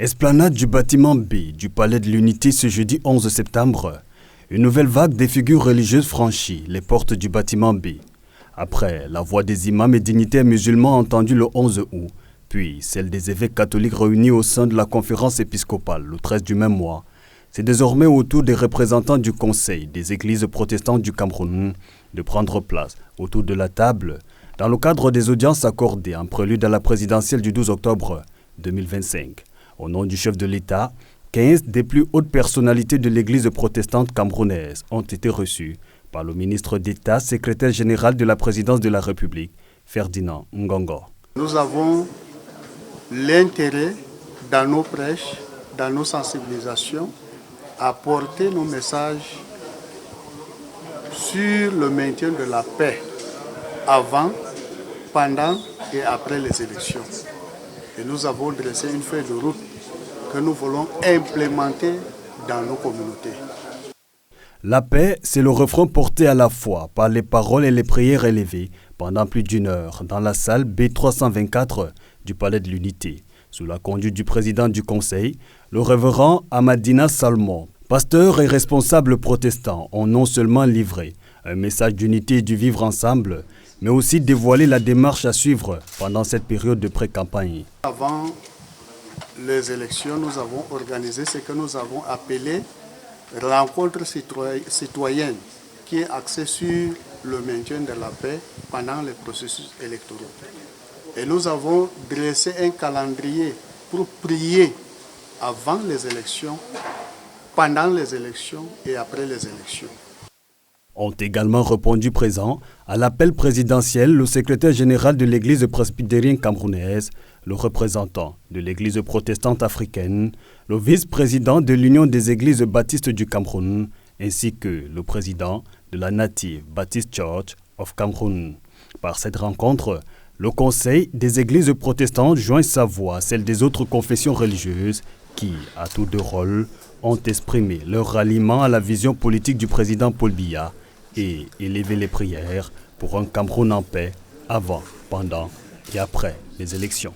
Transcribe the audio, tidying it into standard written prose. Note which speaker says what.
Speaker 1: Esplanade du bâtiment B du Palais de l'Unité ce jeudi 11 septembre. Une nouvelle vague des figures religieuses franchit les portes du bâtiment B. Après la voix des imams et dignitaires musulmans entendue le 11 août, puis celle des évêques catholiques réunis au sein de la conférence épiscopale le 13 du même mois, c'est désormais au tour des représentants du Conseil des églises protestantes du Cameroun de prendre place autour de la table dans le cadre des audiences accordées en prélude à la présidentielle du 12 octobre 2025. Au nom du chef de l'État, 15 des plus hautes personnalités de l'église protestante camerounaise ont été reçues par le ministre d'État, secrétaire général de la présidence de la République, Ferdinand Ngongo.
Speaker 2: Nous avons l'intérêt, dans nos prêches, dans nos sensibilisations, à porter nos messages sur le maintien de la paix avant, pendant et après les élections. Et nous avons dressé une feuille de route que nous voulons implémenter dans nos communautés.
Speaker 1: La paix, c'est le refrain porté à la fois par les paroles et les prières élevées pendant plus d'une heure dans la salle B324 du Palais de l'Unité, sous la conduite du président du Conseil, le révérend Amadina Salmon. Pasteurs et responsables protestants ont non seulement livré un message d'unité et du vivre ensemble, mais aussi dévoilé la démarche à suivre pendant cette période de pré-campagne.
Speaker 2: Avant les élections, nous avons organisé ce que nous avons appelé rencontre citoyenne, qui est axée sur le maintien de la paix pendant les processus électoraux. Et nous avons dressé un calendrier pour prier avant les élections, pendant les élections et après les élections.
Speaker 1: Ont également répondu présents à l'appel présidentiel le secrétaire général de l'Église presbytérienne camerounaise, le représentant de l'Église protestante africaine, le vice-président de l'Union des églises baptistes du Cameroun, ainsi que le président de la Native Baptist Church of Cameroon. Par cette rencontre, le Conseil des églises protestantes joint sa voix à celle des autres confessions religieuses qui, à tour de rôle, ont exprimé leur ralliement à la vision politique du président Paul Biya et élevé les prières pour un Cameroun en paix avant, pendant et après les élections.